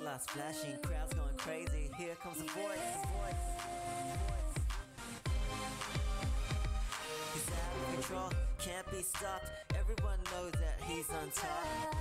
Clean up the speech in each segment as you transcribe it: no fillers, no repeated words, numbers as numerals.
Headlights flashing, crowds going crazy. Here comes the voice. He's out of control, can't be stopped. Everyone knows that he's on top.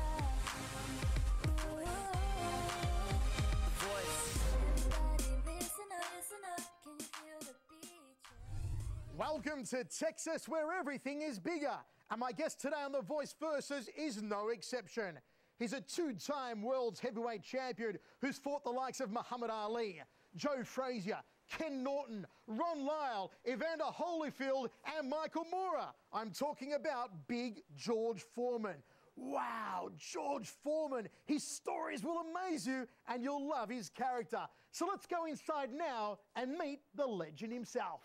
Welcome to Texas, where everything is bigger. And my guest today on The Voice Versus is no exception. He's a two-time world's heavyweight champion who's fought the likes of Muhammad Ali, Joe Frazier, Ken Norton, Ron Lyle, Evander Holyfield, and Michael Moorer. I'm talking about Big George Foreman. Wow, George Foreman. His stories will amaze you and you'll love his character. So let's go inside now and meet the legend himself.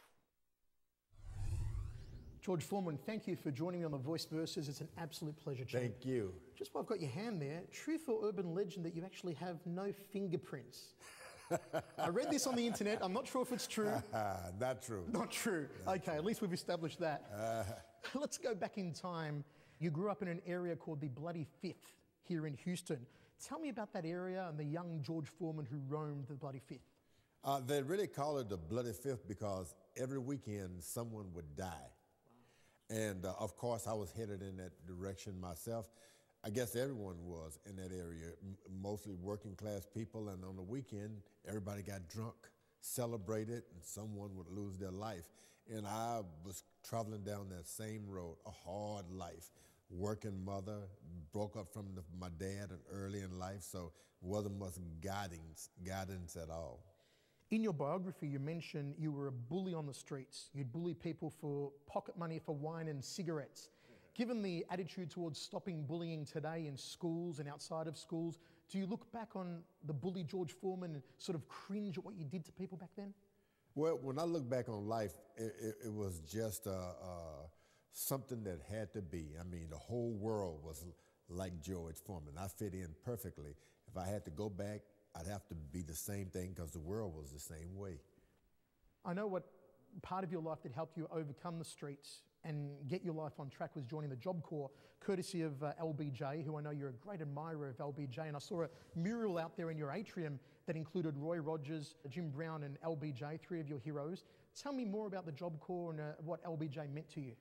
George Foreman, thank you for joining me on The Voice Versus. It's an absolute pleasure, champ. Thank you. Just while I've got your hand there, truth or urban legend that you actually have no fingerprints? I read this on the internet. I'm not sure if it's true. Not true. Not true. Okay, at least we've established that. Let's go back in time. You grew up in an area called the Bloody Fifth here in Houston. Tell me about that area and the young George Foreman who roamed the Bloody Fifth. They really call it the Bloody Fifth because every weekend someone would die. And of course, I was headed in that direction myself. I guess everyone was in that area, mostly working class people. And on the weekend, everybody got drunk, celebrated, and someone would lose their life. And I was traveling down that same road, a hard life. Working mother, broke up from my dad early in life, so wasn't much guidance at all. In your biography, you mentioned you were a bully on the streets. You'd bully people for pocket money for wine and cigarettes. Given the attitude towards stopping bullying today in schools and outside of schools, do you look back on the bully George Foreman and sort of cringe at what you did to people back then? Well, when I look back on life, it was just something that had to be. I mean, the whole world was like George Foreman. I fit in perfectly. If I had to go back, I'd have to be the same thing because the world was the same way. I know what part of your life that helped you overcome the streets and get your life on track was joining the Job Corps, courtesy of LBJ, who I know you're a great admirer of LBJ. And I saw a mural out there in your atrium that included Roy Rogers, Jim Brown, and LBJ, three of your heroes. Tell me more about the Job Corps and what LBJ meant to you.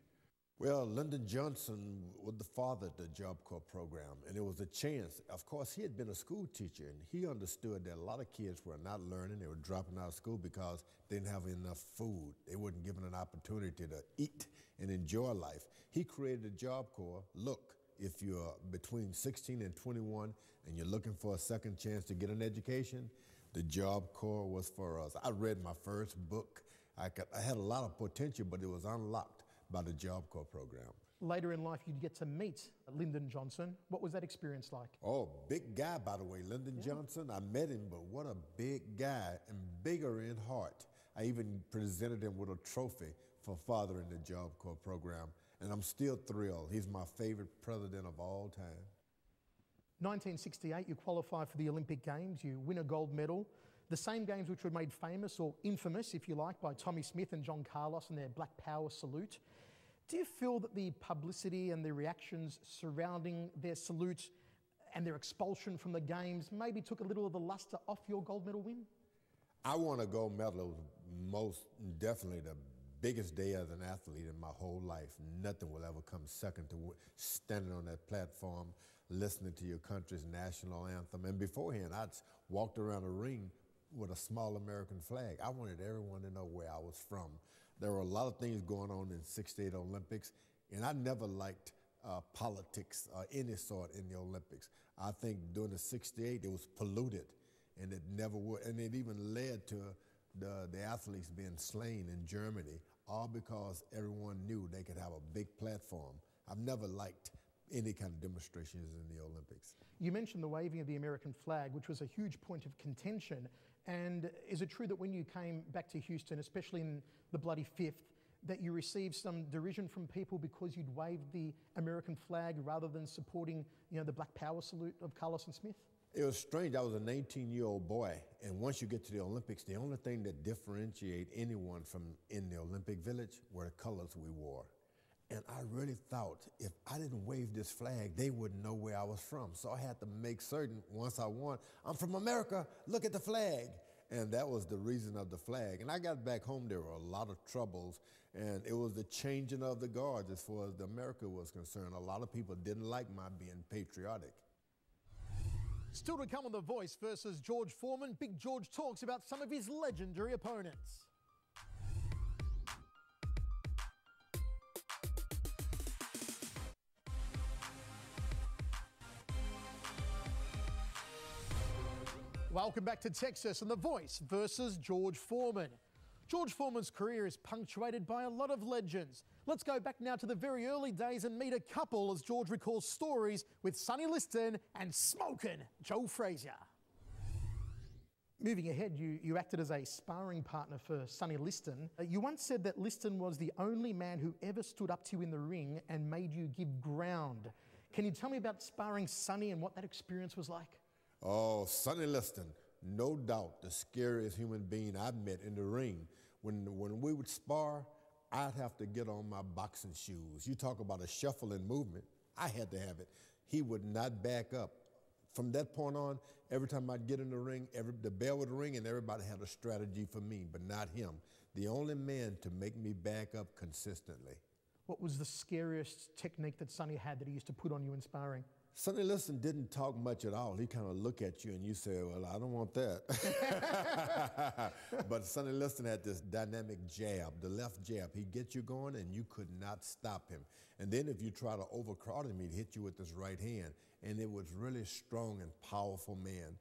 Well, Lyndon Johnson was the father of the Job Corps program, and it was a chance. Of course, he had been a school teacher, and he understood that a lot of kids were not learning. They were dropping out of school because they didn't have enough food. They weren't given an opportunity to eat and enjoy life. He created the Job Corps. Look, if you're between 16 and 21 and you're looking for a second chance to get an education, the Job Corps was for us. I read my first book. I had a lot of potential, but it was unlocked by the Job Corps program. Later in life, you'd get to meet Lyndon Johnson. What was that experience like? Oh, big guy, by the way, Lyndon Johnson. I met him, but what a big guy, and bigger in heart. I even presented him with a trophy for fathering the Job Corps program, and I'm still thrilled. He's my favorite president of all time. 1968, you qualify for the Olympic Games. You win a gold medal. The same games which were made famous, or infamous, if you like, by Tommy Smith and John Carlos and their Black Power salute. Do you feel that the publicity and the reactions surrounding their salute and their expulsion from the Games maybe took a little of the luster off your gold medal win? I won a gold medal. It was most definitely the biggest day as an athlete in my whole life. Nothing will ever come second to standing on that platform, listening to your country's national anthem. And beforehand, I'd walked around the ring with a small American flag. I wanted everyone to know where I was from. There were a lot of things going on in '68 Olympics, and I never liked politics or any sort in the Olympics. I think during the '68 it was polluted, and it never would, and it even led to the athletes being slain in Germany, all because everyone knew they could have a big platform. I've never liked any kind of demonstrations in the Olympics. You mentioned the waving of the American flag, which was a huge point of contention. And is it true that when you came back to Houston, especially in the Bloody Fifth, that you received some derision from people because you'd waved the American flag rather than supporting, the Black Power salute of Carlos and Smith? It was strange. I was an 18-year-old boy, and once you get to the Olympics, the only thing that differentiates anyone from in the Olympic Village were the colors we wore. And I really thought if I didn't wave this flag, they wouldn't know where I was from. So I had to make certain once I won, I'm from America, look at the flag. And that was the reason of the flag. And I got back home, there were a lot of troubles, and it was the changing of the guards as far as the America was concerned. A lot of people didn't like my being patriotic. Still to come on The Voice versus George Foreman, Big George talks about some of his legendary opponents. Welcome back to Texas and The Voice versus George Foreman. George Foreman's career is punctuated by a lot of legends. Let's go back now to the very early days and meet a couple as George recalls stories with Sonny Liston and smokin' Joe Frazier. Moving ahead, you acted as a sparring partner for Sonny Liston. You once said that Liston was the only man who ever stood up to you in the ring and made you give ground. Can you tell me about sparring Sonny and what that experience was like? Oh, Sonny Liston, no doubt the scariest human being I've met in the ring. When we would spar, I'd have to get on my boxing shoes. You talk about a shuffling movement, I had to have it. He would not back up. From that point on, every time I'd get in the ring, the bell would ring and everybody had a strategy for me, but not him. The only man to make me back up consistently. What was the scariest technique that Sonny had that he used to put on you in sparring? Sonny Liston didn't talk much at all. He kind of look at you and you say, well, I don't want that. But Sonny Liston had this dynamic jab, the left jab. He'd get you going and you could not stop him. And then if you try to overcrowd him, he'd hit you with his right hand. And it was really strong and powerful man.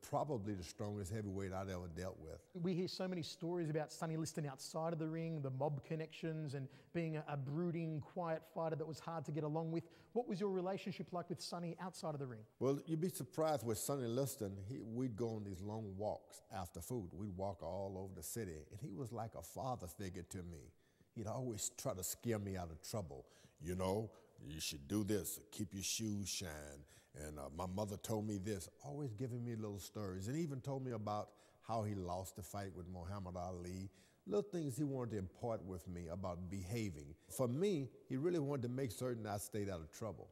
Probably the strongest heavyweight I'd ever dealt with. We hear so many stories about Sonny Liston outside of the ring, the mob connections, and being a brooding, quiet fighter that was hard to get along with. What was your relationship like with Sonny outside of the ring? Well, you'd be surprised with Sonny Liston. We'd go on these long walks after food. We'd walk all over the city, and he was like a father figure to me. He'd always try to scare me out of trouble. You know, you should do this, keep your shoes shine. And my mother told me this, always giving me little stories, and even told me about how he lost the fight with Muhammad Ali, little things he wanted to impart with me about behaving. For me, he really wanted to make certain I stayed out of trouble.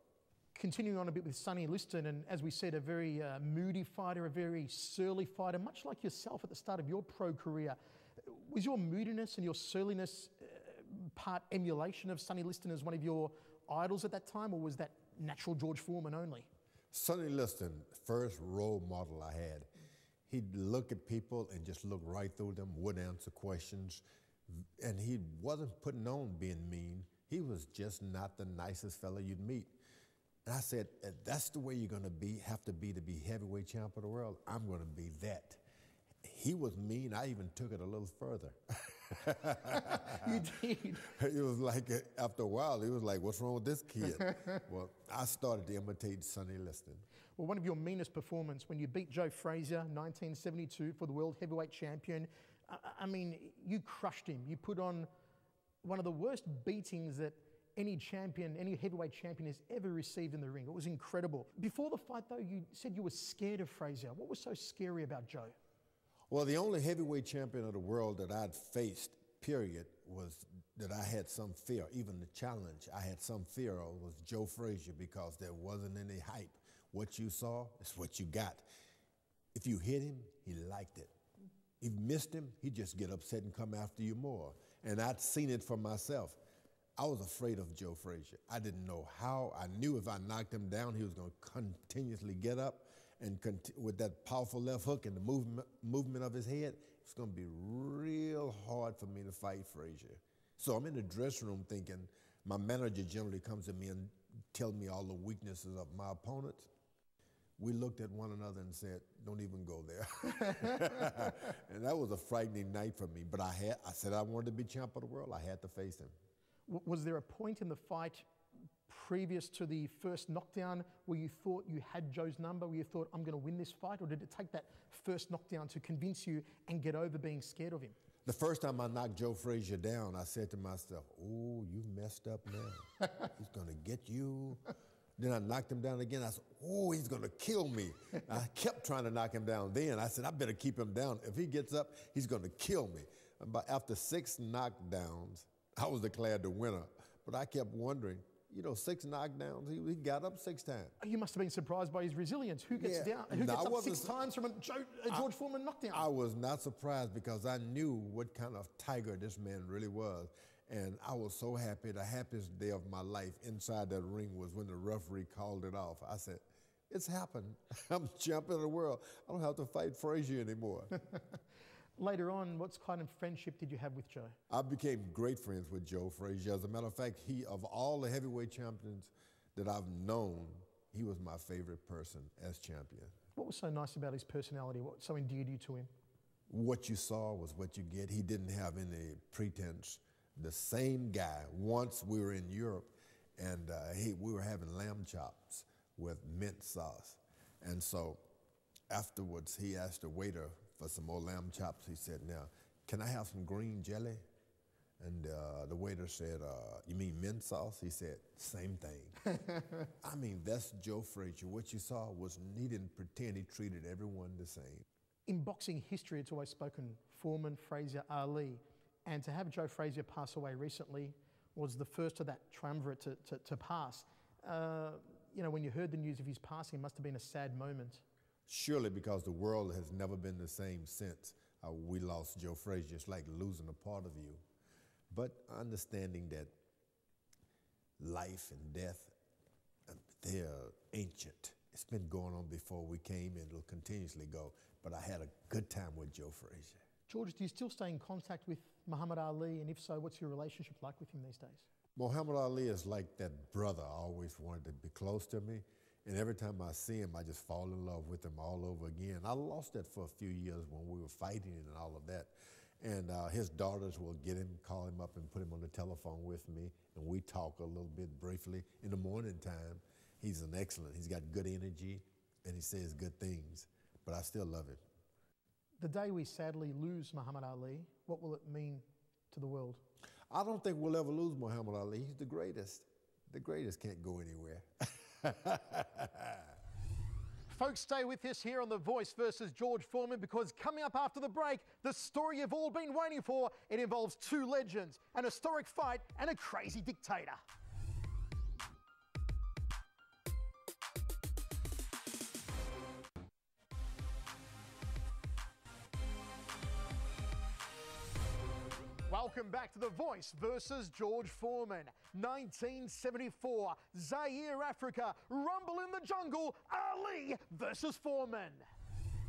Continuing on a bit with Sonny Liston, and as we said, a very moody fighter, a very surly fighter, much like yourself at the start of your pro career. Was your moodiness and your surliness part emulation of Sonny Liston as one of your idols at that time, or was that natural George Foreman only? Sonny Liston, first role model I had. He'd look at people and just look right through them, wouldn't answer questions, and he wasn't putting on being mean. He was just not the nicest fella you'd meet. And I said, if that's the way you're gonna have to be heavyweight champ of the world, I'm gonna be that. He was mean, I even took it a little further. You did? It was like, after a while, he was like, what's wrong with this kid? Well, I started to imitate Sonny Liston. Well, one of your meanest performances when you beat Joe Frazier, 1972, for the World Heavyweight Champion. I mean, you crushed him. You put on one of the worst beatings that any champion, any heavyweight champion has ever received in the ring. It was incredible. Before the fight, though, you said you were scared of Frazier. What was so scary about Joe? Well, the only heavyweight champion of the world that I'd faced, period, was that I had some fear. Even the challenge I had some fear of was Joe Frazier, because there wasn't any hype. What you saw is what you got. If you hit him, he liked it. If you missed him, he'd just get upset and come after you more. And I'd seen it for myself. I was afraid of Joe Frazier. I didn't know how. I knew if I knocked him down, he was going to continuously get up, and with that powerful left hook and the movement of his head, it's going to be real hard for me to fight Frazier. So I'm in the dressing room thinking, my manager generally comes to me and tells me all the weaknesses of my opponents. We looked at one another and said, don't even go there. And that was a frightening night for me. But I said I wanted to be champ of the world. I had to face him. Was there a point in the fight previous to the first knockdown where you thought you had Joe's number, where you thought, I'm going to win this fight? Or did it take that first knockdown to convince you and get over being scared of him? The first time I knocked Joe Frazier down, I said to myself, oh, you messed up now. He's going to get you. Then I knocked him down again. I said, oh, he's going to kill me. I kept trying to knock him down. Then I said, I better keep him down. If he gets up, he's going to kill me. But after 6 knockdowns, I was declared the winner But I kept wondering, 6 knockdowns, he got up 6 times. You must have been surprised by his resilience. Who gets down? Who gets up 6 times from a George Foreman knockdown? I was not surprised because I knew what kind of tiger this man really was. And I was so happy. The happiest day of my life inside that ring was when the referee called it off. I said, it's happened. I'm champion of the world. I don't have to fight Frazier anymore. Later on, what kind of friendship did you have with Joe? I became great friends with Joe Frazier. As a matter of fact, of all the heavyweight champions that I've known, he was my favorite person as champion. What was so nice about his personality? What so endeared you to him? What you saw was what you get. He didn't have any pretense. The same guy, once we were in Europe, and we were having lamb chops with mint sauce. And so afterwards, he asked the waiter for some more lamb chops. He said, now, can I have some green jelly? And the waiter said, you mean mint sauce? He said, same thing. I mean, that's Joe Frazier. What you saw was he didn't pretend. He treated everyone the same. In boxing history, it's always spoken Foreman, Frazier, Ali. And to have Joe Frazier pass away recently was the first of that triumvirate to pass. When you heard the news of his passing, it must have been a sad moment. Surely, because the world has never been the same since we lost Joe Frazier. It's like losing a part of you. But understanding that life and death, they're ancient. It's been going on before we came, and it'll continuously go. But I had a good time with Joe Frazier. George, do you still stay in contact with Muhammad Ali? And if so, what's your relationship like with him these days? Muhammad Ali is like that brother. I always wanted to be close to me. And every time I see him, I just fall in love with him all over again. I lost that for a few years when we were fighting and all of that. And his daughters will get him, call him up and put him on the telephone with me. And we talk a little bit briefly. In the morning time, he's he's got good energy and he says good things. But I still love him. The day we sadly lose Muhammad Ali, what will it mean to the world? I don't think we'll ever lose Muhammad Ali. He's the greatest. The greatest can't go anywhere. Folks, stay with us here on The Voice versus George Foreman, because coming up after the break, the story you've all been waiting for. It involves 2 legends, an historic fight, and a crazy dictator. Welcome back to The Voice versus George Foreman. 1974, Zaire, Africa, rumble in the jungle, Ali versus Foreman.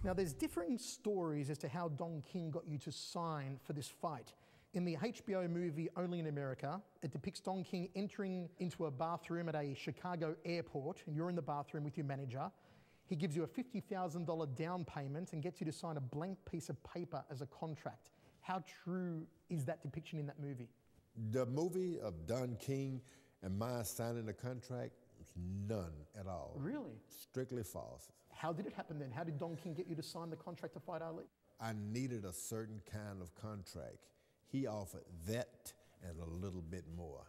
Now, there's differing stories as to how Don King got you to sign for this fight. In the HBO movie Only in America, it depicts Don King entering into a bathroom at a Chicago airport, and you're in the bathroom with your manager. He gives you a $50,000 down payment and gets you to sign a blank piece of paper as a contract. How true is that depiction in that movie? The movie of Don King and my signing a contract, none at all. Really? Strictly false. How did it happen then? How did Don King get you to sign the contract to fight Ali? I needed a certain kind of contract. He offered that and a little bit more.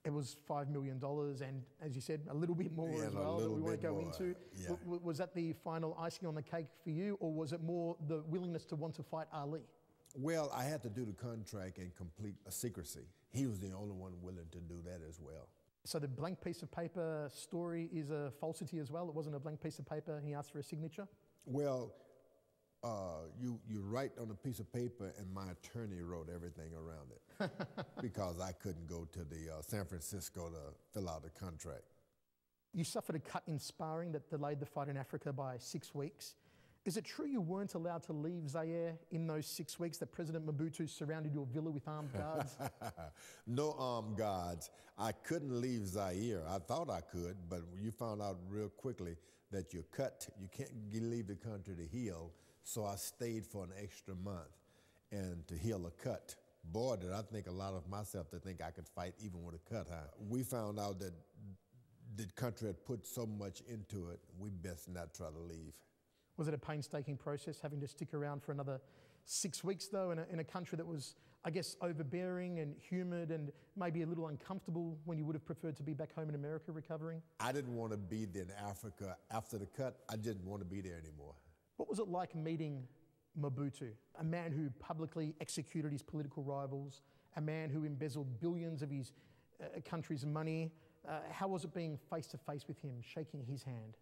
It was $5 million and, as you said, a little bit more as well that we won't go into. Yeah. Was that the final icing on the cake for you, or was it more the willingness to want to fight Ali? Well, I had to do the contract in complete secrecy. He was the only one willing to do that as well. So the blank piece of paper story is a falsity as well? It wasn't a blank piece of paper, he asked for a signature? Well, you write on a piece of paper, and my attorney wrote everything around it because I couldn't go to the San Francisco to fill out a contract. You suffered a cut in sparring that delayed the fight in Africa by 6 weeks. Is it true you weren't allowed to leave Zaire in those 6 weeks, that President Mobutu surrounded your villa with armed guards? No armed guards. I couldn't leave Zaire. I thought I could, but you found out real quickly that you're cut. You can't leave the country to heal, so I stayed for an extra month and to heal a cut. Boy, did I think a lot of myself to think I could fight even with a cut, huh? We found out that the country had put so much into it, we best not try to leave. Was it a painstaking process having to stick around for another 6 weeks, though, in a country that was, I guess, overbearing and humid and maybe a little uncomfortable when you would have preferred to be back home in America recovering? I didn't want to be in Africa after the cut. I didn't want to be there anymore. What was it like meeting Mobutu, a man who publicly executed his political rivals, a man who embezzled billions of his country's money. How was it being face to face with him, shaking his hand?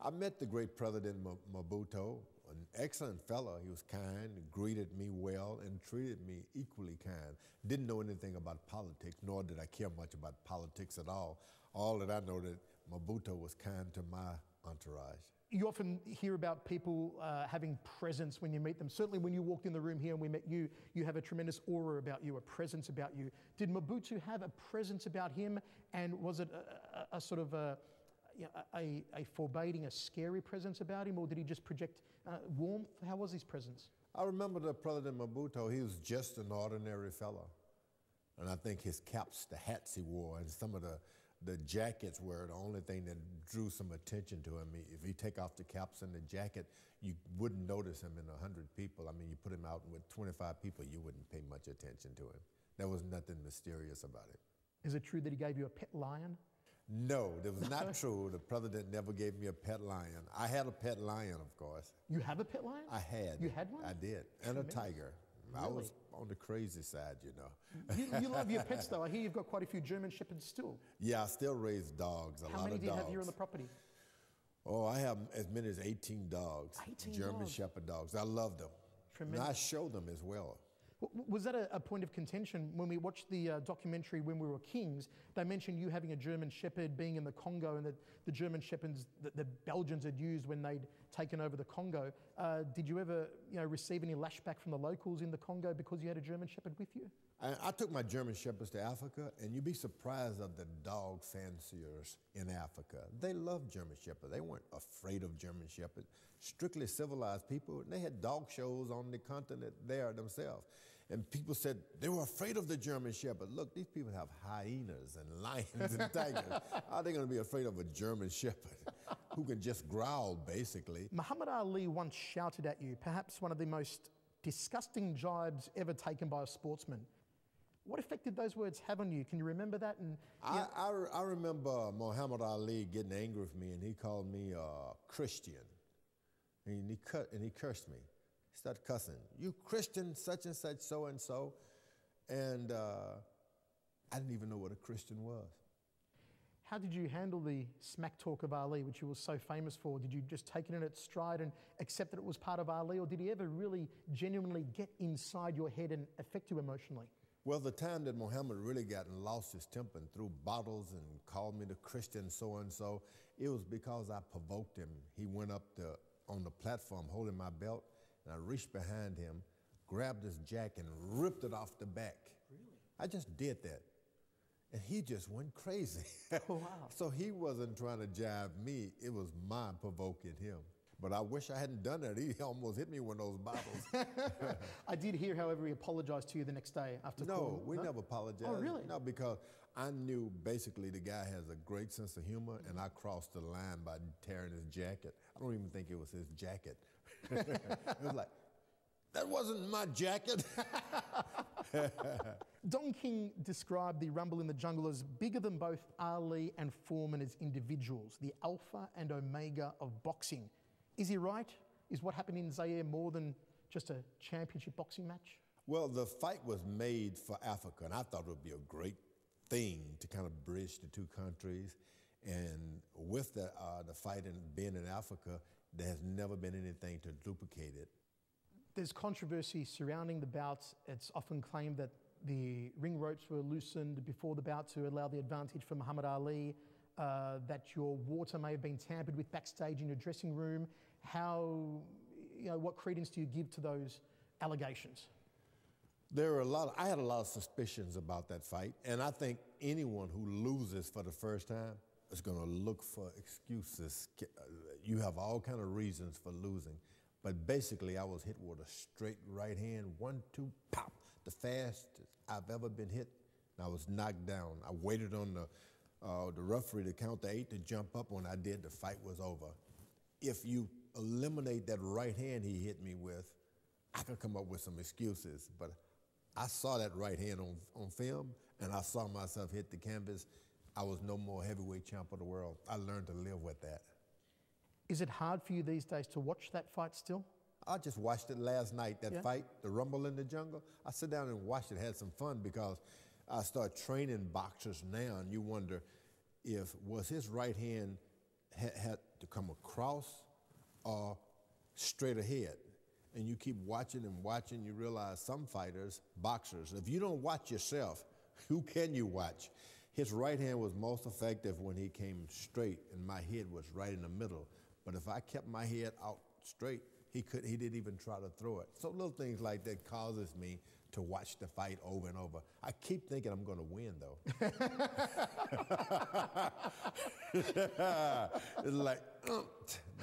I met the great President Mobutu, an excellent fellow. He was kind, greeted me well, and treated me equally kind. Didn't know anything about politics, nor did I care much about politics at all. All that I know that Mobutu was kind to my entourage. You often hear about people having presence when you meet them. Certainly when you walked in the room here and we met you, you have a tremendous aura about you, a presence about you. Did Mobutu have a presence about him, and was it a sort of a forbidding, a scary presence about him, or did he just project warmth? How was his presence? I remember the President Mobutu, he was just an ordinary fellow. And I think his caps, the hats he wore, and some of the jackets were the only thing that drew some attention to him. If you take off the caps and the jacket, you wouldn't notice him in 100 people. I mean, you put him out with 25 people, you wouldn't pay much attention to him. There was nothing mysterious about it. Is it true that he gave you a pet lion? No, that was not true. The president never gave me a pet lion. I had a pet lion, of course. You have a pet lion? I had. You had one? I did. And Tremendous. a tiger. Really? I was on the crazy side, you know. You love your pets, though. I hear you've got quite a few German Shepherds still. Yeah, I still raise dogs, a lot of dogs. How many do you have here on the property? Oh, I have as many as 18 dogs. 18 German dogs. Shepherd dogs. I love them. Tremendous. And I show them as well. Was that a point of contention when we watched the documentary When We Were Kings? They mentioned you having a German Shepherd being in the Congo, and that the German Shepherds that the Belgians had used when they'd taken over the Congo. Did you ever receive any lashback from the locals in the Congo because you had a German Shepherd with you? I took my German Shepherds to Africa, and you'd be surprised of the dog fanciers in Africa. They love German Shepherds. They weren't afraid of German Shepherds. Strictly civilized people, and they had dog shows on the continent there themselves. And people said they were afraid of the German Shepherd. Look, these people have hyenas and lions and tigers. How are they going to be afraid of a German Shepherd who can just growl, basically? Muhammad Ali once shouted at you, perhaps one of the most disgusting jibes ever taken by a sportsman. What effect did those words have on you? Can you remember that? And I remember Muhammad Ali getting angry with me, and he called me Christian. And he cursed me. He started cussing. You Christian, such and such, so and so. And I didn't even know what a Christian was. How did you handle the smack talk of Ali, which you were so famous for? Did you just take it in its stride and accept that it was part of Ali, or did he ever really genuinely get inside your head and affect you emotionally? Well, the time that Muhammad really got and lost his temper and threw bottles and called me the Christian so-and-so, it was because I provoked him. He went up on the platform holding my belt, and I reached behind him, grabbed his jacket, and ripped it off the back. Really? I just did that. And he just went crazy. Oh, wow. So he wasn't trying to jive me. It was my provoking him. But I wish I hadn't done that. He almost hit me with those bottles. I did hear, however, he apologized to you the next day after No, we never apologized. Oh, really? No, because I knew basically the guy has a great sense of humor, and I crossed the line by tearing his jacket. I don't even think it was his jacket. It was like, that wasn't my jacket. Don King described the Rumble in the Jungle as bigger than both Ali and Foreman as individuals, the alpha and omega of boxing. Is he right? Is what happened in Zaire more than just a championship boxing match? Well, the fight was made for Africa, and I thought it would be a great thing to kind of bridge the two countries. And with the fight and being in Africa, there has never been anything to duplicate it. There's controversy surrounding the bouts. It's often claimed that the ring ropes were loosened before the bout to allow the advantage for Muhammad Ali, that your water may have been tampered with backstage in your dressing room. What credence do you give to those allegations? I had a lot of suspicions about that fight, and I think anyone who loses for the first time is going to look for excuses. You have all kind of reasons for losing, but basically I was hit with a straight right hand, 1, 2, pop, the fastest I've ever been hit, and I was knocked down. I waited on the referee to count to 8 to jump up. When I did, the fight was over. If you eliminate that right hand he hit me with, I can come up with some excuses, but I saw that right hand on film, and I saw myself hit the canvas. I was no more heavyweight champ of the world. I learned to live with that. Is it hard for you these days to watch that fight still? I just watched it last night, that fight, the Rumble in the Jungle. I sat down and watched it, had some fun, because I start training boxers now, and you wonder was his right hand had to come across or straight ahead. And you keep watching and watching, you realize some fighters, boxers, if you don't watch yourself, who can you watch? His right hand was most effective when he came straight and my head was right in the middle. But if I kept my head out straight, he didn't even try to throw it. So little things like that causes me to watch the fight over and over. I keep thinking I'm gonna win though. It's like,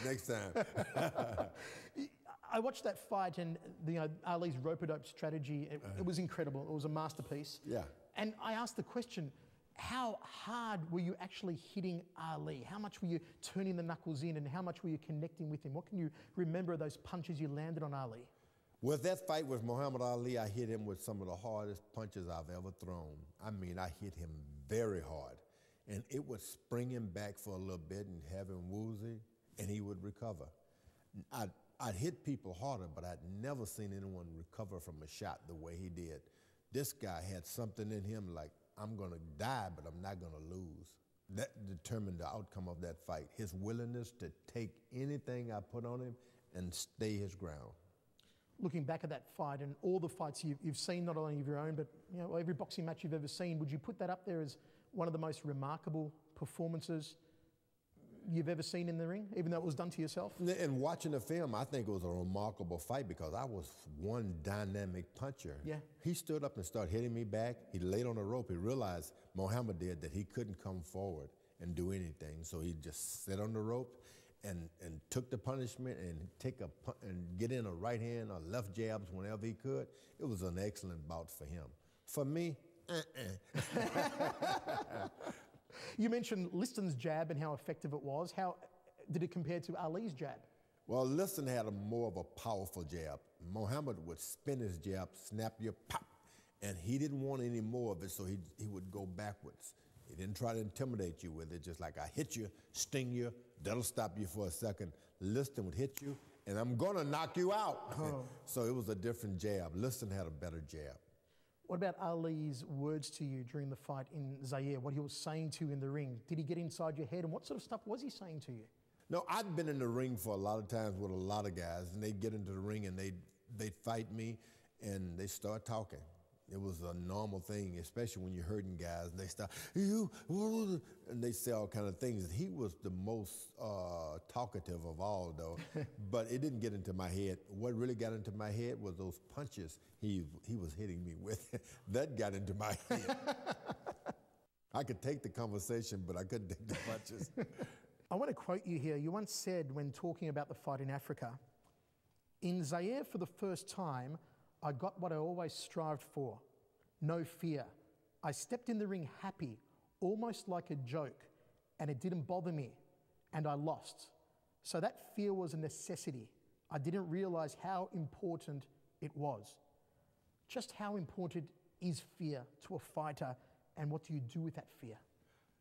next time. I watched that fight, and Ali's rope-a-dope strategy, it was incredible. It was a masterpiece. Yeah. And I asked the question, how hard were you actually hitting Ali? How much were you turning the knuckles in, and how much were you connecting with him? What can you remember of those punches you landed on Ali? With that fight with Muhammad Ali, I hit him with some of the hardest punches I've ever thrown. I mean, I hit him very hard. And it would spring him back for a little bit and have him woozy, and he would recover. I'd hit people harder, but I'd never seen anyone recover from a shot the way he did. This guy had something in him like, I'm gonna die, but I'm not gonna lose. That determined the outcome of that fight. His willingness to take anything I put on him and stay his ground. Looking back at that fight and all the fights you've seen, not only of your own, but every boxing match you've ever seen, would you put that up there as one of the most remarkable performances you've ever seen in the ring, even though it was done to yourself? And watching the film, I think it was a remarkable fight because I was one dynamic puncher. Yeah. He stood up and started hitting me back. He laid on the rope. He realized, Muhammad did, that he couldn't come forward and do anything. So he just sat on the rope and took the punishment and get in a right hand or left jabs whenever he could. It was an excellent bout for him. For me, You mentioned Liston's jab and how effective it was. How did it compare to Ali's jab? Well, Liston had more of a powerful jab. Muhammad would spin his jab, snap you, pop, and he didn't want any more of it, so he would go backwards. He didn't try to intimidate you with it, just like I hit you, sting you, that'll stop you for a second. Liston would hit you, and I'm gonna knock you out. Oh. So it was a different jab. Liston had a better jab. What about Ali's words to you during the fight in Zaire, what he was saying to you in the ring? Did he get inside your head, and what sort of stuff was he saying to you? No, I've been in the ring for a lot of times with a lot of guys, and they get into the ring and they fight me, and they start talking. It was a normal thing, especially when you're hurting guys, and they start, and they say all kind of things. He was the most talkative of all, though, but it didn't get into my head. What really got into my head was those punches he was hitting me with. That got into my head. I could take the conversation, but I couldn't take the punches. I want to quote you here. You once said, when talking about the fight in Africa, "In Zaire, for the first time, I got what I always strived for, no fear. I stepped in the ring happy, almost like a joke, and it didn't bother me, and I lost. So that fear was a necessity. I didn't realize how important it was." Just how important is fear to a fighter, and what do you do with that fear?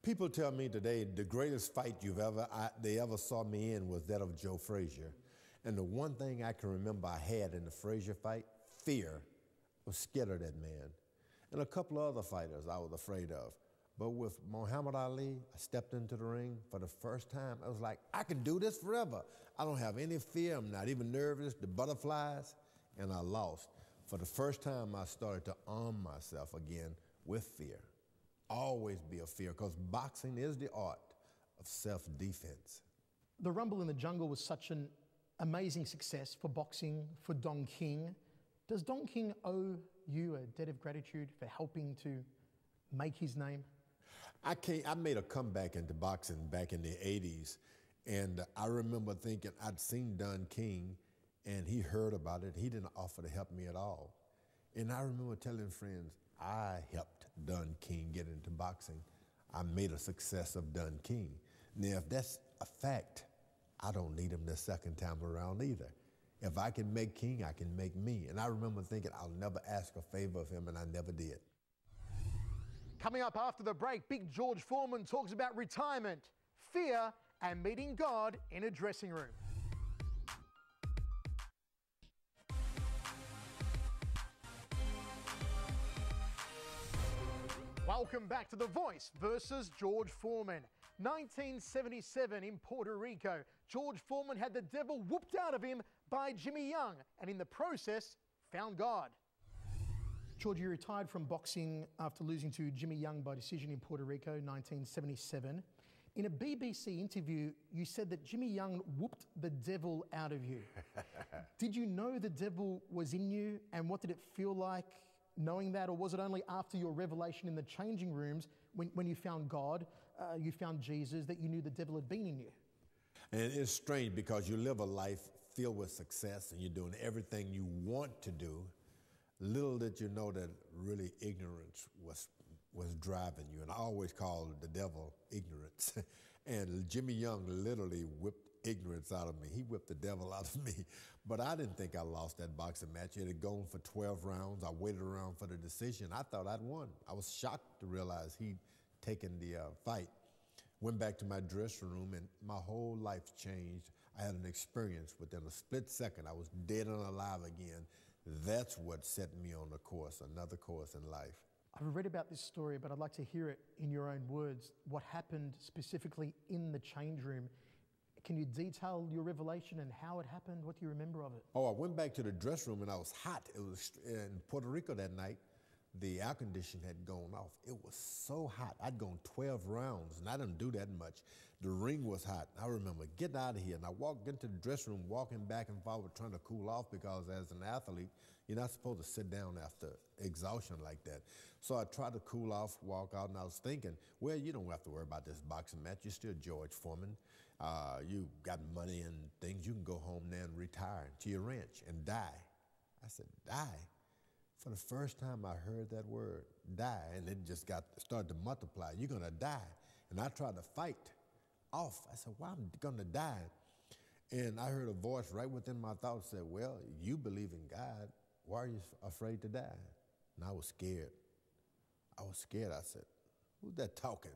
People tell me today the greatest fight they ever saw me in was that of Joe Frazier. And the one thing I can remember I had in the Frazier fight, fear. I was scared of that man. And a couple of other fighters I was afraid of. But with Muhammad Ali, I stepped into the ring for the first time. I was like, I can do this forever. I don't have any fear. I'm not even nervous. The butterflies. And I lost. For the first time, I started to arm myself again with fear. Always be a fear, because boxing is the art of self-defense. The Rumble in the Jungle was such an amazing success for boxing, for Don King. Does Don King owe you a debt of gratitude for helping to make his name? I made a comeback into boxing back in the 80s, and I remember thinking I'd seen Don King, and he heard about it. He didn't offer to help me at all. And I remember telling friends, I helped Don King get into boxing. I made a success of Don King. Now, if that's a fact, I don't need him the second time around either. If I can make King, I can make me. And I remember thinking I'll never ask a favor of him, and I never did. Coming up after the break, Big George Foreman talks about retirement, fear, and meeting God in a dressing room. Welcome back to The Voice versus George Foreman. 1977 in Puerto Rico. George Foreman had the devil whooped out of him by Jimmy Young, and in the process, found God. George, you retired from boxing after losing to Jimmy Young by decision in Puerto Rico, 1977. In a BBC interview, you said that Jimmy Young whooped the devil out of you. Did you know the devil was in you, and what did it feel like knowing that, or was it only after your revelation in the changing rooms when you found God, you found Jesus, that you knew the devil had been in you? And it's strange because you live a life filled with success and you're doing everything you want to do. Little did you know that really ignorance was driving you. And I always called the devil ignorance. And Jimmy Young literally whipped ignorance out of me. He whipped the devil out of me. But I didn't think I lost that boxing match. It had gone for 12 rounds. I waited around for the decision. I thought I'd won. I was shocked to realize he'd taken the fight. Went back to my dressing room, and my whole life changed. I had an experience within a split second. I was dead and alive again. That's what set me on a course, another course in life. I've read about this story, but I'd like to hear it in your own words. What happened specifically in the change room? Can you detail your revelation and how it happened? What do you remember of it? Oh, I went back to the dressing room and I was hot. It was in Puerto Rico that night. The air conditioner had gone off. It was so hot. I'd gone 12 rounds, and I didn't do that much. The ring was hot. I remember getting out of here, and I walked into the dressing room, walking back and forward, trying to cool off, because as an athlete, you're not supposed to sit down after exhaustion like that. So I tried to cool off, walk out, and I was thinking, well, you don't have to worry about this boxing match. You're still George Foreman. You got money and things. You can go home now and retire to your ranch and die. I said, die? For the first time I heard that word, die, and it just started to multiply. You're gonna die. And I tried to fight off. I said, well, I'm gonna die. And I heard a voice right within my thoughts said, well, you believe in God. Why are you afraid to die? And I was scared. I said, who's that talking?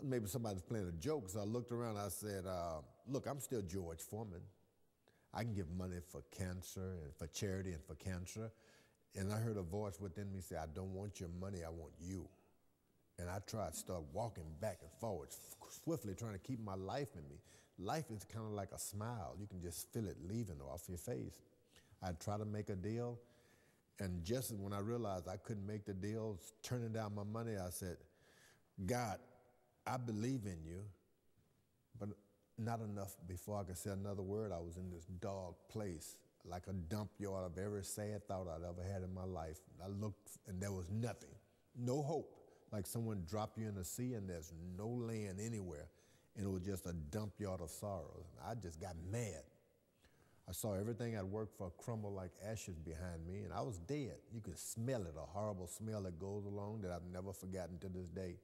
Maybe somebody's playing a joke. So I looked around, I said, look, I'm still George Foreman. I can give money for cancer and for charity and for cancer. And I heard a voice within me say, I don't want your money, I want you. And I tried to start walking back and forward, swiftly trying to keep my life in me. Life is kind of like a smile. You can just feel it leaving off your face. I tried to make a deal, and just when I realized I couldn't make the deal, turning down my money, I said, God, I believe in you, but not enough. Before I could say another word, I was in this dark place, like a dump yard of every sad thought I'd ever had in my life. I looked, and there was nothing, no hope, like someone dropped you in the sea and there's no land anywhere, and it was just a dump yard of sorrows. I just got mad. I saw everything I'd worked for crumble like ashes behind me, and I was dead. You could smell it, a horrible smell that goes along that I've never forgotten to this day.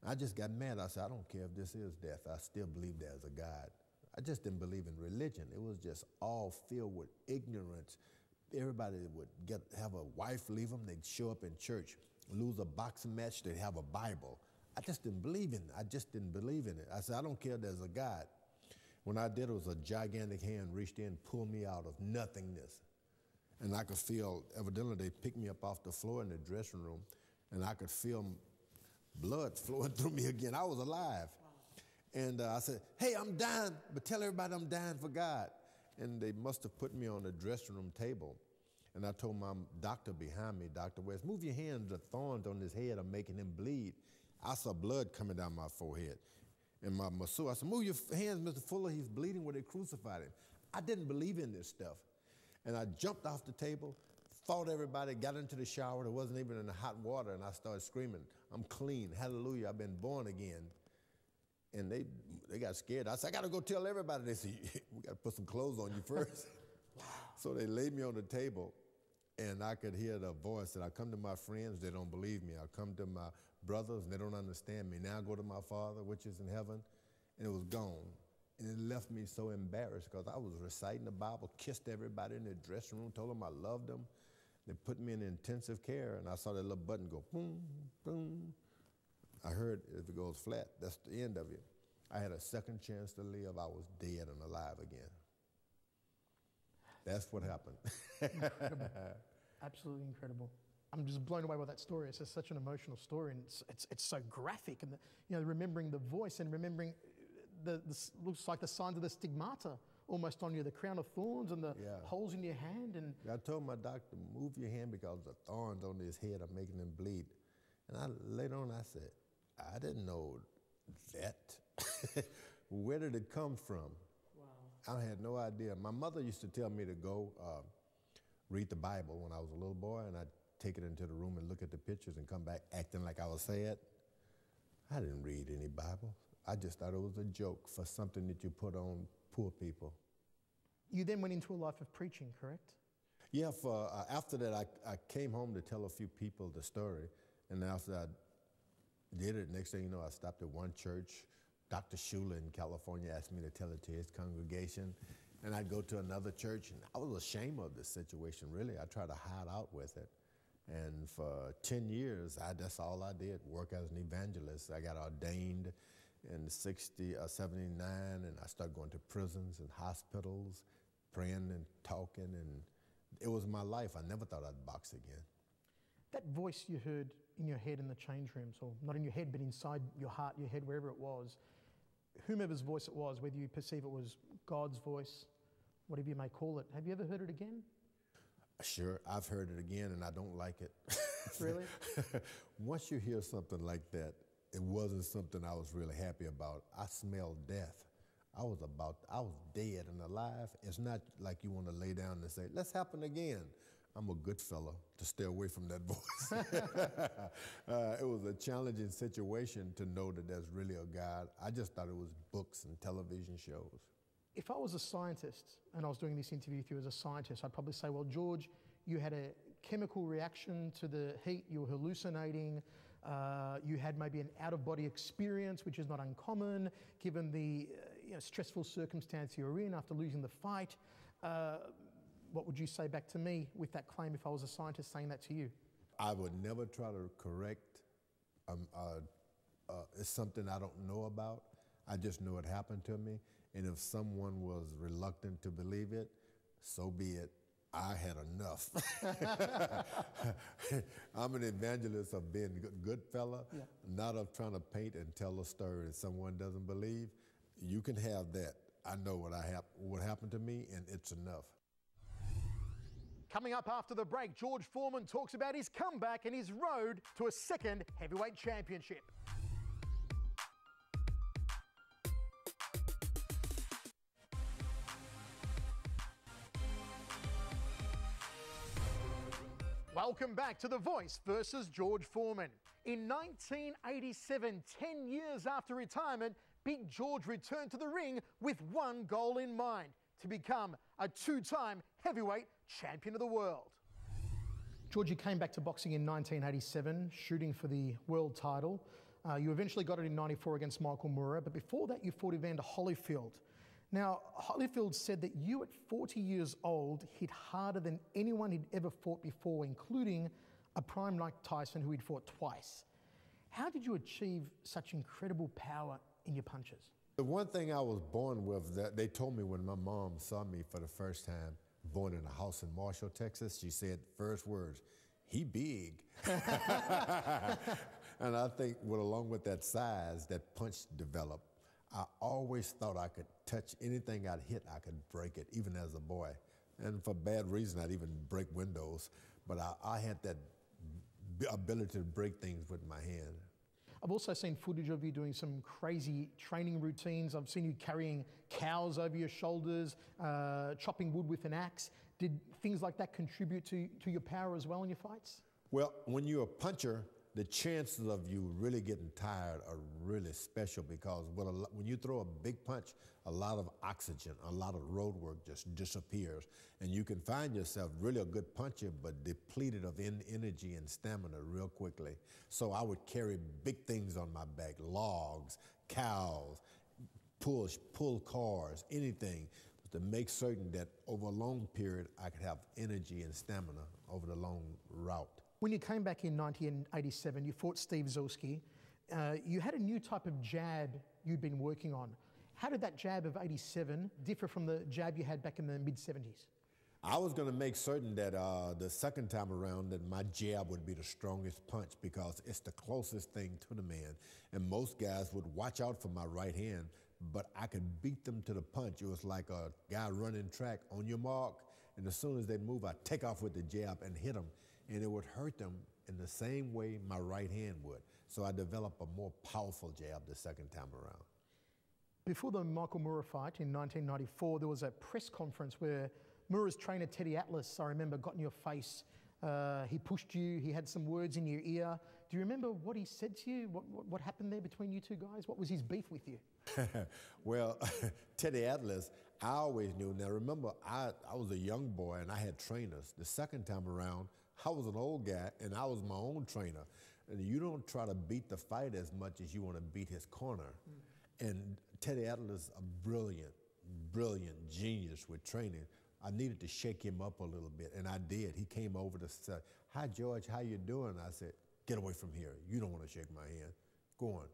I just got mad. I said, I don't care if this is death. I still believe there's a God. I just didn't believe in religion. It was just all filled with ignorance. Everybody would have a wife leave them, they'd show up in church, lose a boxing match, they'd have a Bible. I just didn't believe in it. I just didn't believe in it. I said, I don't care if there's a God. When I did, it was a gigantic hand reached in, pulled me out of nothingness. And I could feel, evidently they picked me up off the floor in the dressing room, and I could feel blood flowing through me again. I was alive. And I said, hey, I'm dying, but tell everybody I'm dying for God. And they must have put me on the dressing room table. And I told my doctor behind me, Dr. West, move your hands, the thorns on his head are making him bleed. I saw blood coming down my forehead. And my masseuse, I said, move your hands, Mr. Fuller, he's bleeding where they crucified him. I didn't believe in this stuff. And I jumped off the table, fought everybody, got into the shower, that wasn't even in the hot water, and I started screaming, I'm clean, hallelujah, I've been born again. And they got scared. I said, I gotta go tell everybody. They said, we gotta put some clothes on you first. So they laid me on the table, and I could hear the voice that I come to my friends, they don't believe me. I come to my brothers, and they don't understand me. Now I go to my Father, which is in heaven, and it was gone. And it left me so embarrassed because I was reciting the Bible, kissed everybody in the dressing room, told them I loved them. They put me in intensive care, and I saw that little button go boom, boom. I heard if it goes flat, that's the end of it. I had a second chance to live. I was dead and alive again. That's what happened. Incredible. Absolutely incredible. I'm just blown away by that story. It's just such an emotional story, and it's so graphic. And remembering the voice and remembering looks like the signs of the stigmata almost on you, the crown of thorns and the holes in your hand. And I told my doctor, move your hand because the thorns on his head are making him bleed. And later on I said, I didn't know that. Where did it come from? Wow. I had no idea. My mother used to tell me to go read the Bible when I was a little boy, and I'd take it into the room and look at the pictures and come back acting like I was sad. I didn't read any Bible. I just thought it was a joke for something that you put on poor people. You then went into a life of preaching, correct? Yeah, after that I came home to tell a few people the story, and after I did it, next thing you know, I stopped at one church. Dr. Shula in California asked me to tell it to his congregation, and I'd go to another church, and I was ashamed of this situation, really. I tried to hide out with it. And for 10 years, that's all I did, work as an evangelist. I got ordained in 79, and I started going to prisons and hospitals, praying and talking, and it was my life. I never thought I'd box again. That voice you heard in your head in the change rooms, or not in your head, but inside your heart, your head, wherever it was, whomever's voice it was, whether you perceive it was God's voice, whatever you may call it, have you ever heard it again? Sure, I've heard it again, and I don't like it. Really? Once you hear something like that, it wasn't something I was really happy about. I smelled death. I was dead and alive. It's not like you want to lay down and say, let's happen again. I'm a good fella to stay away from that voice. It was a challenging situation to know that there's really a God. I just thought it was books and television shows. If I was a scientist and I was doing this interview with you as a scientist, I'd probably say, well, George, you had a chemical reaction to the heat, you were hallucinating, you had maybe an out-of-body experience, which is not uncommon, given the stressful circumstance you were in after losing the fight. What would you say back to me with that claim if I was a scientist saying that to you? I would never try to correct it's something I don't know about. I just know it happened to me. And if someone was reluctant to believe it, so be it. I had enough. I'm an evangelist of being a good fella, not of trying to paint and tell a story that someone doesn't believe. You can have that. I know what happened to me, and it's enough. Coming up after the break, George Foreman talks about his comeback and his road to a second heavyweight championship. Welcome back to The Voice versus George Foreman. In 1987, 10 years after retirement, Big George returned to the ring with one goal in mind: to become a two-time heavyweight champion of the world. George, you came back to boxing in 1987, shooting for the world title. You eventually got it in 94 against Michael Moorer, but before that you fought Evander Holyfield. Now, Holyfield said that you at 40 years old hit harder than anyone he'd ever fought before, including a prime Mike Tyson who he'd fought twice. How did you achieve such incredible power in your punches? The one thing I was born with, that they told me when my mom saw me for the first time, born in a house in Marshall, Texas, she said, first words, he big. And I think along with that size, that punch developed. I always thought I could touch anything I'd hit, I could break it, even as a boy. And for bad reason, I'd even break windows. But I had that ability to break things with my hand. I've also seen footage of you doing some crazy training routines. I've seen you carrying cows over your shoulders, chopping wood with an axe. Did things like that contribute to your power as well in your fights? Well, when you're a puncher, the chances of you really getting tired are really special, because when you throw a big punch, a lot of oxygen, a lot of road work just disappears. And you can find yourself really a good puncher, but depleted of energy and stamina real quickly. So I would carry big things on my back, logs, cows, pull cars, anything, to make certain that over a long period I could have energy and stamina over the long route. When you came back in 1987, you fought Steve Zilski. You had a new type of jab you'd been working on. How did that jab of 87 differ from the jab you had back in the mid-70s? I was going to make certain that the second time around that my jab would be the strongest punch because it's the closest thing to the man. And most guys would watch out for my right hand, but I could beat them to the punch. It was like a guy running track on your mark, and as soon as they move, I take off with the jab and hit them, and it would hurt them in the same way my right hand would. So I developed a more powerful jab the second time around. Before the Michael Moorer fight in 1994, there was a press conference where Moorer's trainer, Teddy Atlas, I remember, got in your face. He pushed you, he had some words in your ear. Do you remember what he said to you? What happened there between you two guys? What was his beef with you? Well, Teddy Atlas, I always knew. Now remember, I was a young boy and I had trainers. The second time around, I was an old guy and I was my own trainer. And you don't try to beat the fight as much as you want to beat his corner. And Teddy Atlas, a brilliant, brilliant genius with training. I needed to shake him up a little bit, and I did. He came over to say, "Hi, George, how you doing?" I said, "Get away from here. You don't want to shake my hand. Go on."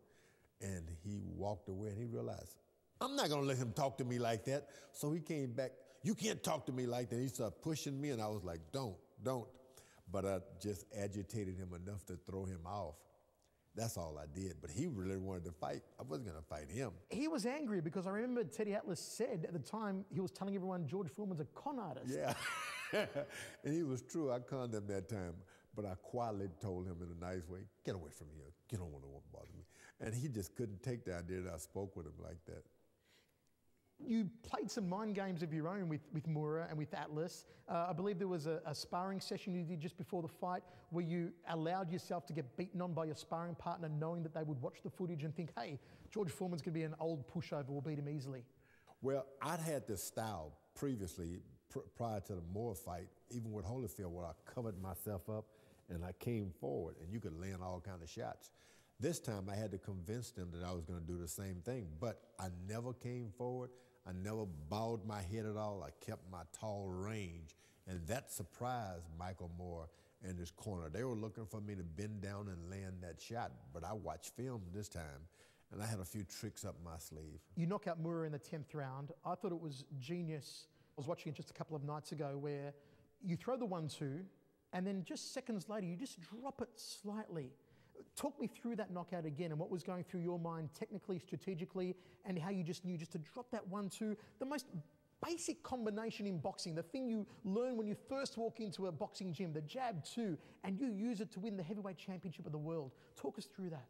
And he walked away, and he realized, I'm not going to let him talk to me like that. So he came back, "You can't talk to me like that." He started pushing me, and I was like, don't. But I just agitated him enough to throw him off. That's all I did. But he really wanted to fight. I wasn't going to fight him. He was angry because I remember Teddy Atlas said at the time, he was telling everyone George Foreman's a con artist. Yeah. And he was true. I conned him that time. But I quietly told him in a nice way, "Get away from here. You don't want to bother me." And he just couldn't take the idea that I spoke with him like that. You played some mind games of your own with Moorer and with Atlas. I believe there was a sparring session you did just before the fight where you allowed yourself to get beaten on by your sparring partner, knowing that they would watch the footage and think, hey, George Foreman's going to be an old pushover, we'll beat him easily. Well, I'd had this style previously, prior to the Moore fight, even with Holyfield, where I covered myself up and I came forward, and you could land all kind of shots. This time I had to convince them that I was going to do the same thing, but I never came forward. I never bowed my head at all. I kept my tall range, and that surprised Michael Moore and his corner. They were looking for me to bend down and land that shot, but I watched film this time, and I had a few tricks up my sleeve. You knock out Moorer in the 10th round. I thought it was genius. I was watching it just a couple of nights ago where you throw the 1-2, and then just seconds later, you just drop it slightly. Talk me through that knockout again and what was going through your mind technically, strategically, and how you just knew just to drop that 1-2, the most basic combination in boxing, the thing you learn when you first walk into a boxing gym, the jab 2, and you use it to win the heavyweight championship of the world. Talk us through that.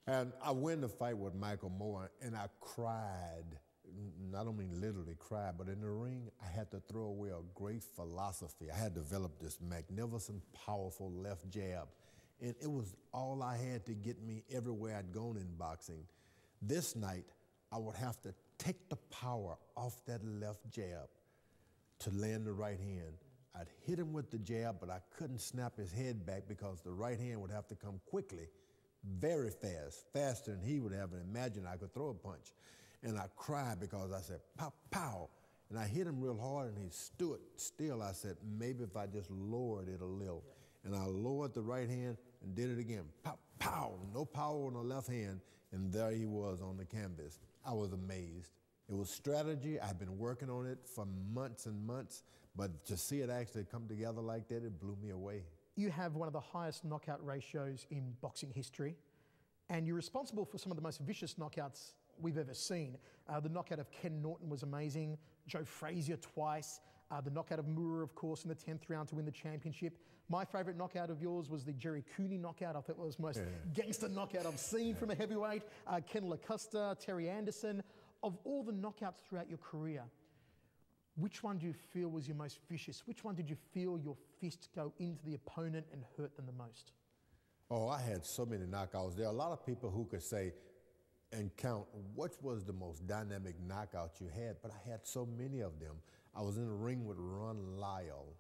And I win the fight with Michael Moore, and I cried. I don't mean literally cried, but in the ring, I had to throw away a great philosophy. I had developed this magnificent, powerful left jab. And it was all I had to get me everywhere I'd gone in boxing. This night, I would have to take the power off that left jab to land the right hand. I'd hit him with the jab, but I couldn't snap his head back because the right hand would have to come quickly, very fast, faster than he would have imagined I could throw a punch. And I cried because I said, pow, pow. And I hit him real hard, and he stood still. I said, maybe if I just lowered it a little. And I lowered the right hand and did it again. Pow, pow, no power on the left hand, and there he was on the canvas. I was amazed. It was strategy. I've been working on it for months and months, but to see it actually come together like that, it blew me away. You have one of the highest knockout ratios in boxing history, and you're responsible for some of the most vicious knockouts we've ever seen. The knockout of Ken Norton was amazing, Joe Frazier twice, the knockout of Moorer, of course, in the 10th round to win the championship. My favourite knockout of yours was the Jerry Cooney knockout. I thought it was the most gangster knockout I've seen from a heavyweight. Ken LaCosta, Terry Anderson. Of all the knockouts throughout your career, which one do you feel was your most vicious? Which one did you feel your fist go into the opponent and hurt them the most? Oh, I had so many knockouts. There are a lot of people who could say and count which was the most dynamic knockout you had, but I had so many of them. I was in the ring with Ron Lyle,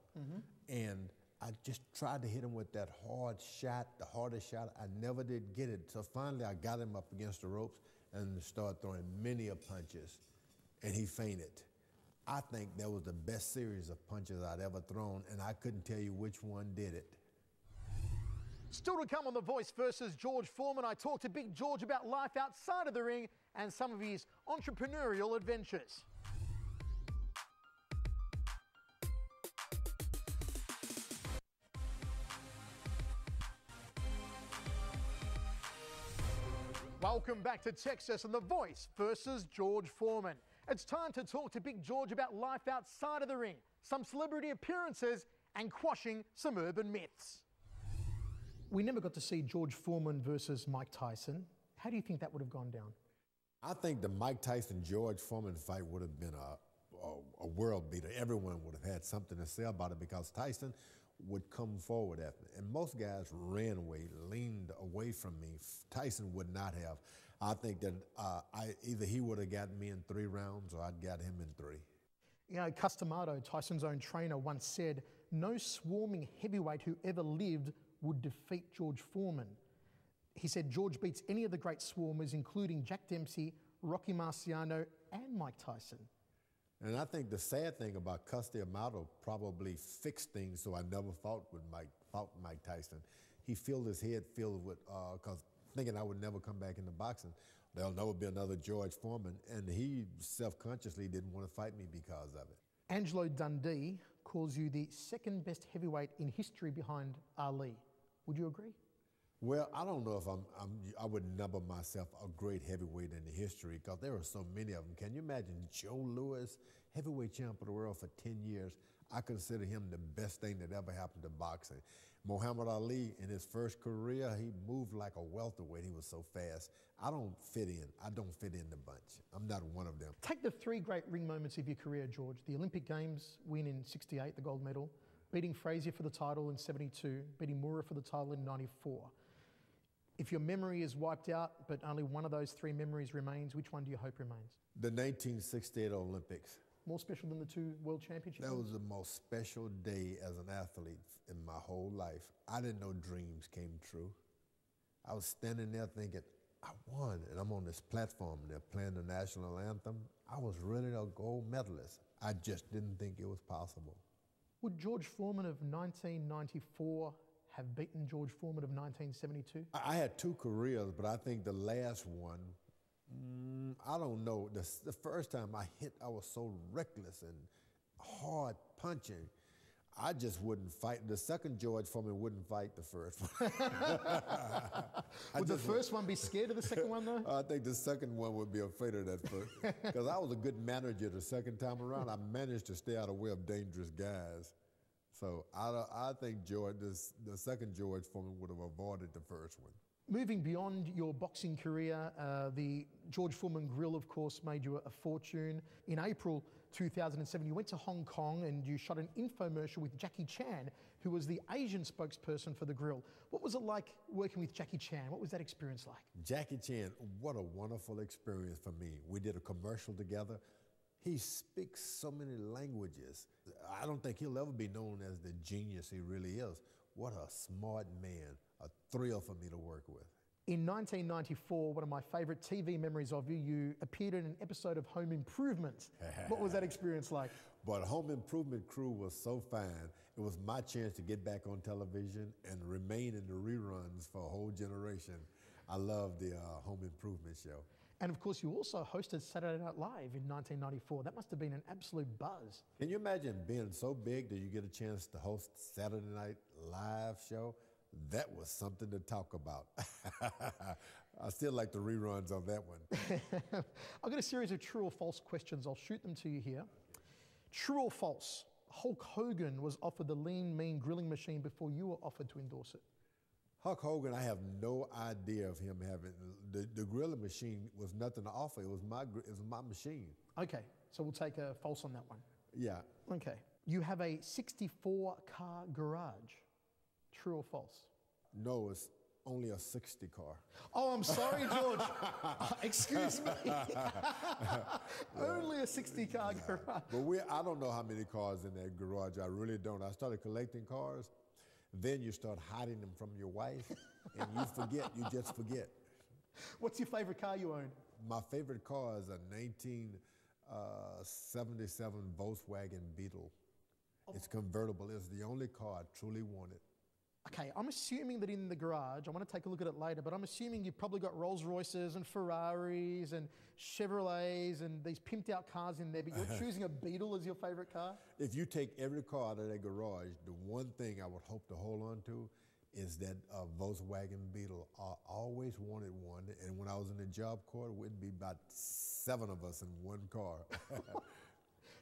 and I just tried to hit him with that hard shot, the hardest shot. I never did get it. So finally I got him up against the ropes and started throwing many punches, and he fainted. I think that was the best series of punches I'd ever thrown, and I couldn't tell you which one did it. Still to come on The Voice versus George Foreman, I talked to Big George about life outside of the ring and some of his entrepreneurial adventures. Welcome back to Texas and The Voice versus George Foreman. It's time to talk to Big George about life outside of the ring, some celebrity appearances, and quashing some urban myths. We never got to see George Foreman versus Mike Tyson. How do you think that would have gone down? I think the Mike Tyson-George Foreman fight would have been a world beater. Everyone would have had something to say about it because Tyson would come forward at me. And most guys ran away, leaned away from me. Tyson would not have. I think that either he would have gotten me in 3 rounds or I'd got him in 3. You know, Customato, Tyson's own trainer, once said, no swarming heavyweight who ever lived would defeat George Foreman. He said George beats any of the great swarmers, including Jack Dempsey, Rocky Marciano, and Mike Tyson. And I think the sad thing about Customato probably fixed things so I never fought Mike Tyson. He filled his head filled with, because thinking I would never come back into boxing. There'll never be another George Foreman, and he self-consciously didn't want to fight me because of it. Angelo Dundee calls you the second best heavyweight in history behind Ali. Would you agree? Well, I don't know if I would number myself a great heavyweight in the history because there are so many of them. Can you imagine Joe Louis, heavyweight champ of the world for 10 years? I consider him the best thing that ever happened to boxing. Muhammad Ali, in his first career, he moved like a welterweight. He was so fast. I don't fit in. I don't fit in the bunch. I'm not one of them. Take the 3 great ring moments of your career, George. The Olympic Games win in '68, the gold medal, beating Frazier for the title in '72, beating Moore for the title in '94. If your memory is wiped out, but only one of those 3 memories remains, which one do you hope remains? The 1968 Olympics. More special than the 2 World Championships? That was the most special day as an athlete in my whole life. I didn't know dreams came true. I was standing there thinking, I won, and I'm on this platform, and they're playing the national anthem. I was really a gold medalist. I just didn't think it was possible. Would George Foreman of 1994 have beaten George Foreman of 1972? I had 2 careers, but I think the last one, I don't know. The first time I hit, I was so reckless and hard punching. I just wouldn't fight. The second George Foreman wouldn't fight the first one. Would the first one be scared of the second one, though? I think the second one would be afraid of that first. Because I was a good manager the second time around. I managed to stay out of the way of dangerous guys. So I think the second George Foreman would have avoided the first one. Moving beyond your boxing career, the George Foreman grill, of course, made you a fortune. In April 2007, you went to Hong Kong and you shot an infomercial with Jackie Chan, who was the Asian spokesperson for the grill. What was it like working with Jackie Chan? What was that experience like? Jackie Chan, what a wonderful experience for me. We did a commercial together. He speaks so many languages. I don't think he'll ever be known as the genius he really is. What a smart man, a thrill for me to work with. In 1994, one of my favorite TV memories of you, you appeared in an episode of Home Improvement. What was that experience like? But Home Improvement crew was so fine. It was my chance to get back on television and remain in the reruns for a whole generation. I love the Home Improvement show. And of course, you also hosted Saturday Night Live in 1994. That must have been an absolute buzz. Can you imagine being so big that you get a chance to host Saturday Night Live show? That was something to talk about. I still like the reruns on that one. I've got a series of true or false questions. I'll shoot them to you here. True or false, Hulk Hogan was offered the Lean Mean grilling machine before you were offered to endorse it? Hulk Hogan, I have no idea of him having, the grilling machine was nothing to offer. It was my machine. Okay, so we'll take a false on that one. Yeah. Okay. You have a 64-car garage. True or false? No, it's only a 60 car. Oh, I'm sorry, George. Excuse me. Only a 60-car garage. But I don't know how many cars in that garage. I really don't. I started collecting cars. Then you start hiding them from your wife, and you forget. You just forget. What's your favorite car you own? My favorite car is a 1977 Volkswagen Beetle. It's convertible. It's the only car I truly wanted. Okay, I'm assuming that in the garage, I want to take a look at it later, but I'm assuming you've probably got Rolls Royces and Ferraris and Chevrolets and these pimped out cars in there, but you're choosing a Beetle as your favorite car? If you take every car out of that garage, the one thing I would hope to hold on to is that Volkswagen Beetle. I always wanted one, and when I was in the Job Corps, it would be about 7 of us in one car.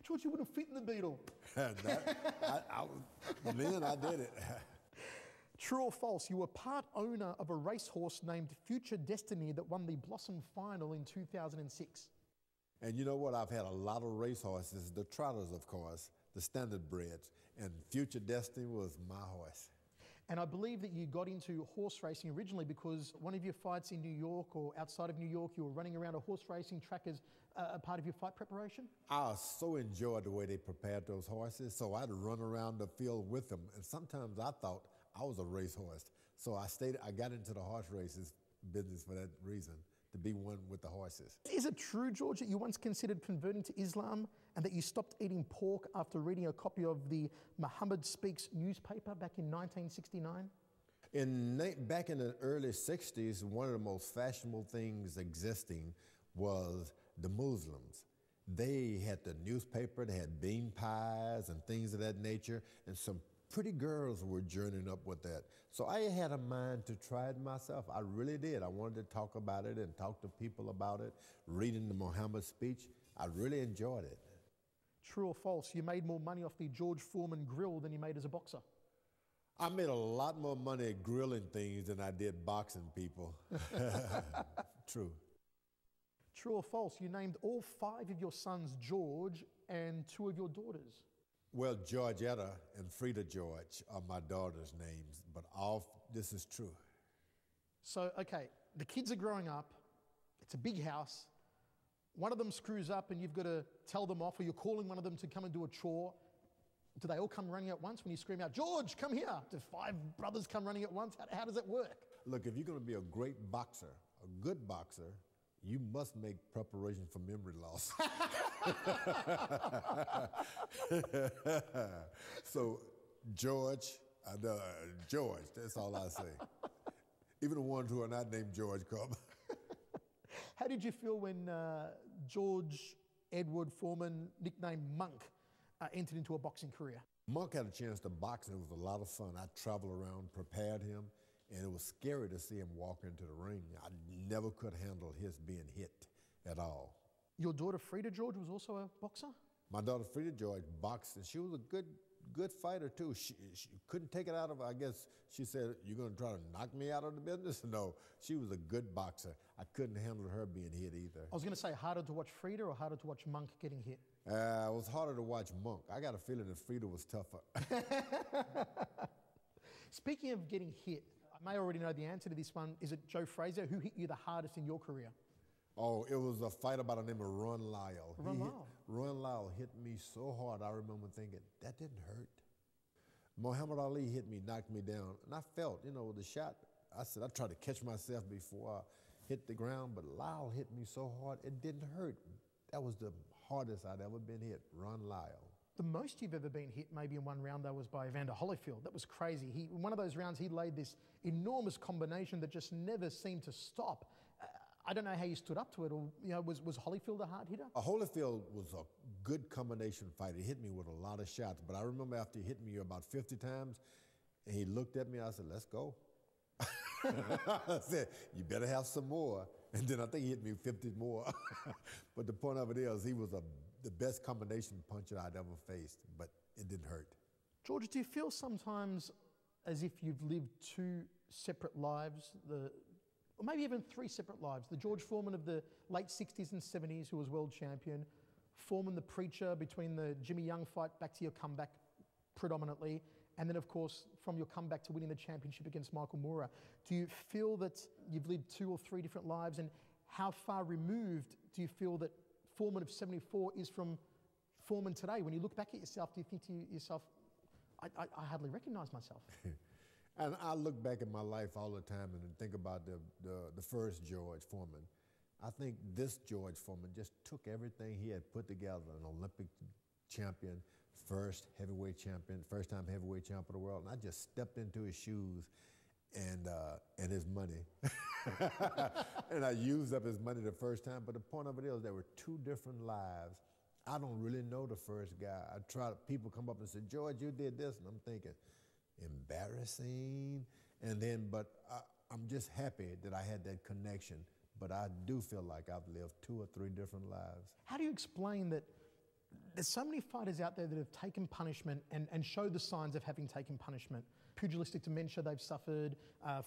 George, you wouldn't fit in the Beetle. Then I did it. True or false, you were part owner of a racehorse named Future Destiny that won the Blossom Final in 2006. And you know what? I've had a lot of racehorses, the trotters, of course, the standard breds, and Future Destiny was my horse. And I believe that you got into horse racing originally because one of your fights in New York or outside of New York, you were running around a horse racing track as a part of your fight preparation? I so enjoyed the way they prepared those horses, so I'd run around the field with them. And sometimes I thought I was a racehorse. So I got into the horse races business for that reason, to be one with the horses. Is it true, George, that you once considered converting to Islam and that you stopped eating pork after reading a copy of the Muhammad Speaks newspaper back in 1969? Back in the early 60s, one of the most fashionable things existing was the Muslims. They had the newspaper, they had bean pies and things of that nature, and some pretty girls were journeying up with that. So I had a mind to try it myself. I really did. I wanted to talk about it and talk to people about it, reading the Muhammad speech. I really enjoyed it. True or false, you made more money off the George Foreman grill than you made as a boxer? I made a lot more money grilling things than I did boxing people. True. True or false, you named all 5 of your sons George and 2 of your daughters? Well, Georgetta and Frida George are my daughter's names, but this is true. So, okay, the kids are growing up, it's a big house, one of them screws up and you've got to tell them off, or you're calling one of them to come and do a chore. Do they all come running at once when you scream out, George, come here? Do 5 brothers come running at once? How does it work? Look, if you're going to be a great boxer, a good boxer, you must make preparation for memory loss. So, George, that's all I say. Even the ones who are not named George come. How did you feel when George Edward Foreman, nicknamed Monk, entered into a boxing career? Monk had a chance to box, and it was a lot of fun. I traveled around, prepared him, and it was scary to see him walk into the ring. I never could handle his being hit at all. Your daughter Frida George was also a boxer? My daughter Frida George boxed, and she was a good fighter too. She couldn't take it out of her. I guess she said, "You're going to try to knock me out of the business?" No, she was a good boxer. I couldn't handle her being hit either. I was going to say, harder to watch Frida or harder to watch Monk getting hit? It was harder to watch Monk. I got a feeling that Frida was tougher. Speaking of getting hit, I may already know the answer to this one. Is it Joe Frazier? Who hit you the hardest in your career? Oh, it was a fighter by the name of Ron Lyle. Ron Lyle hit me so hard, I remember thinking, that didn't hurt. Muhammad Ali hit me, knocked me down, and I felt, the shot. I said, I tried to catch myself before I hit the ground, but Lyle hit me so hard, it didn't hurt. That was the hardest I'd ever been hit, Ron Lyle. The most you've ever been hit, maybe in one round, though, was by Evander Holyfield. That was crazy. In one of those rounds, he laid this enormous combination that just never seemed to stop. I don't know how you stood up to it, or was Holyfield a hard hitter? Holyfield was a good combination fighter. He hit me with a lot of shots, but I remember after he hit me about 50 times, and he looked at me, I said, let's go. I said, you better have some more. And then I think he hit me 50 more. But the point of it is, he was the best combination puncher I'd ever faced, but it didn't hurt. George, do you feel sometimes as if you've lived 2 separate lives, or maybe even 3 separate lives? The George Foreman of the late 60s and 70s, who was world champion, Foreman the preacher between the Jimmy Young fight back to your comeback predominantly, and then of course from your comeback to winning the championship against Michael Moorer. Do you feel that you've lived 2 or 3 different lives, and how far removed do you feel that Foreman of 74 is from Foreman today? When you look back at yourself, do you think to yourself, I hardly recognize myself? And I look back at my life all the time and think about the first George Foreman. I think this George Foreman just took everything he had put together, an Olympic champion, first time heavyweight champion of the world, and I just stepped into his shoes and his money. And I used up his money the first time, but the point of it is there were 2 different lives. I don't really know the first guy. People come up and say, George, you did this, and I'm thinking, embarrassing. And then, I'm just happy that I had that connection. But I do feel like I've lived 2 or 3 different lives. How do you explain that there's so many fighters out there that have taken punishment and show the signs of having taken punishment? Pugilistic dementia they've suffered,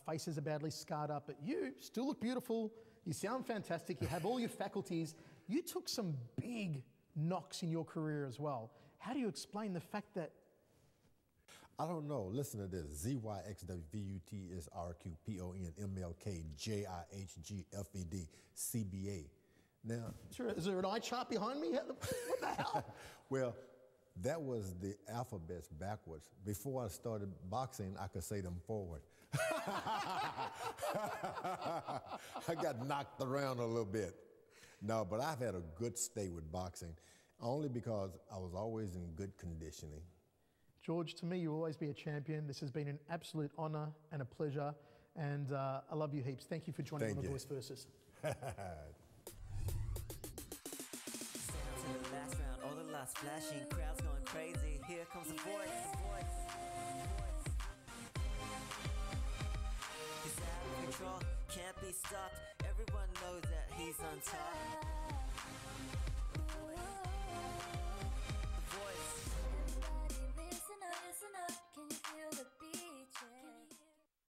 faces are badly scarred up, but you still look beautiful, you sound fantastic, you have all your faculties. You took some big knocks in your career as well. How do you explain the fact that... I don't know. Listen to this. ZYXWVUT is RQPON MLKJIHGFED Now, Is there an eye chart behind me? What the hell? well, that was the alphabets backwards. Before I started boxing, I could say them forward. I got knocked around a little bit. No, but I've had a good stay with boxing, only because I was always in good conditioning. George, to me, you'll always be a champion. This has been an absolute honour and a pleasure, and I love you heaps. Thank you for joining on The Voice Versus. To the last round, all the lights flashing, crowds going crazy. Here comes the voice. He's out of control, can't be stopped. Everyone knows that he's on top.